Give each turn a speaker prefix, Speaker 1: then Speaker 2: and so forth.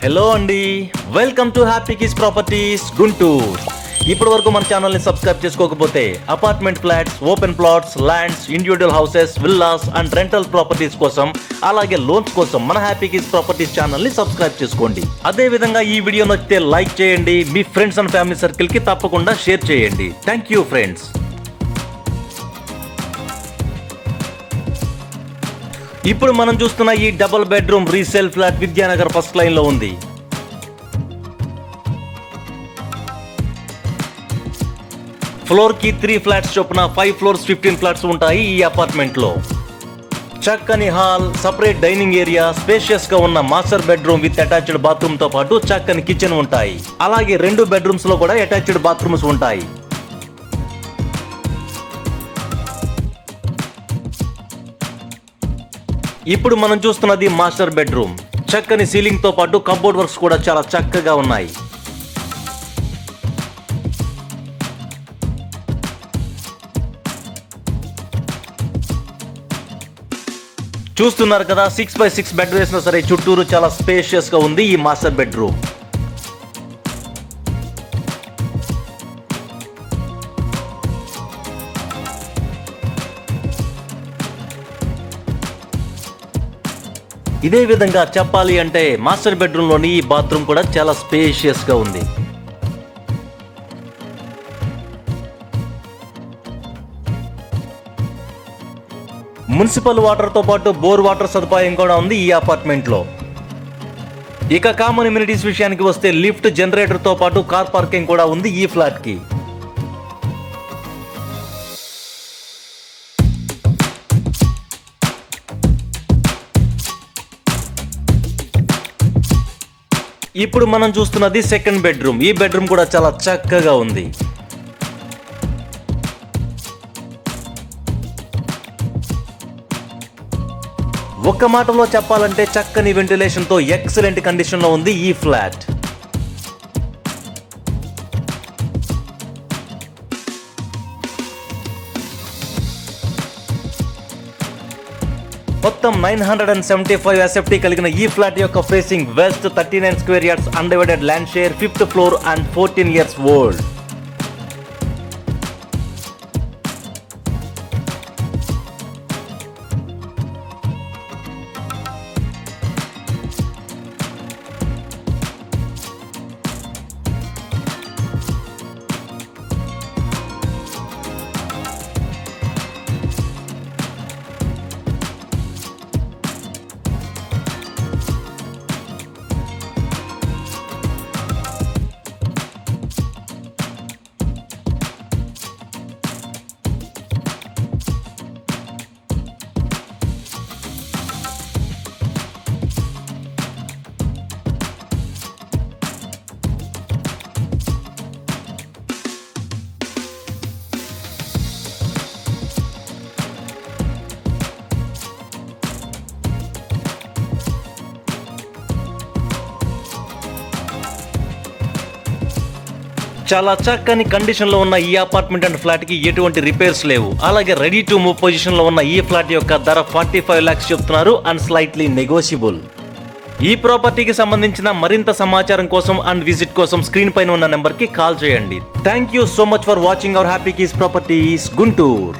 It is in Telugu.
Speaker 1: హలో అండి, welcome to happy kiss properties Guntur. ఇప్పటి వరకు మన ఛానల్ని సబ్స్క్రైబ్ చేసుకోకపోతే apartment flats, open plots, lands, individual houses, villas and rental properties కోసం, అలాగే లోన్స్ కోసం మన హ్యాపీ కిస్ ప్రాపర్టీస్ ఛానల్ని సబ్స్క్రైబ్ చేసుకోండి. అదే విధంగా ఈ వీడియో నచ్చితే లైక్ చేయండి, మీ ఫ్రెండ్స్ అండ్ ఫ్యామిలీ సర్కిల్కి తప్పకుండా షేర్ చేయండి. Thank you friends. ఇప్పుడు మనం చూస్తున్న ఈ double bedroom resale flat Vidyanagar first line లో ఉంది. ఫ్లోర్ కి 3 ఫ్లాట్స్ చొప్పున 5 ఫ్లోర్స్ 15 ఫ్లాట్స్ ఉంటాయి ఈ అపార్ట్మెంట్ లో. చక్కని hall, separate dining area, spacious గా ఉన్న master bedroom with attached bathroom తో పాటు చక్కని కిచెన్ ఉంటాయి. అలాగే 2 బెడ్రూమ్స్ లో కూడా అటాచ్డ్ బాత్రూమ్స్ ఉంటాయి. ఇప్పుడు మనం చూస్తున్నది మాస్టర్ బెడ్రూమ్. చక్కని సీలింగ్ తో పాటు కబోర్డ్ వర్క్స్ కూడా చాలా చక్కగా ఉన్నాయి. చూస్తున్నారు కదా, 6x6 బెడ్ వేసినా సరే చుట్టూరు చాలా స్పేషియస్ గా ఉంది ఈ మాస్టర్ బెడ్రూమ్. ఇదే విధంగా చెప్పాలి అంటే మాస్టర్ బెడ్రూమ్ లోని ఈ బాత్రూమ్ కూడా చాలా స్పేషియస్ గా ఉంది. మున్సిపల్ వాటర్ తో పాటు బోర్ వాటర్ సదుపాయం కూడా ఉంది ఈ అపార్ట్మెంట్ లో. ఇక కామన్ అమ్యూనిటీస్ విషయానికి వస్తే లిఫ్ట్, జనరేటర్ తో పాటు కార్ పార్కింగ్ కూడా ఉంది ఈ ఫ్లాట్ కి. ఇప్పుడు మనం చూస్తున్నది సెకండ్ బెడ్రూమ్. ఈ బెడ్రూమ్ కూడా చాలా చక్కగా ఉంది. ఒక్క మాటలో చెప్పాలంటే చక్కని వెంటిలేషన్ తో ఎక్సలెంట్ కండిషన్ లో ఉంది ఈ ఫ్లాట్. మొత్తం 975 ఎస్ఎఫ్టీ కలిగిన ఈ ఫ్లాట్ యొక్క facing west, 39 square yards undivided land share, 5th floor and 14 years old. చాలా చక్కని కండిషన్ లో ఉన్న ఈ అపార్ట్మెంట్ అండ్ ఫ్లాట్ కి ఎటువంటి రిపేర్స్ లేవు. అలాగే రెడీ టు మూవ్ పొజిషన్ లో ఉన్న ఈ ఫ్లాట్ యొక్క ధర 45 lakhs చెప్తున్నారు అండ్ స్లైట్లీ నెగోషియబుల్. ఈ ప్రాపర్టీకి సంబంధించిన మరింత సమాచారం కోసం అండ్ విజిట్ కోసం స్క్రీన్ పైన ఉన్న నెంబర్ కి కాల్ చేయండి. Thank you so much for watching our happy kiss properties Guntur.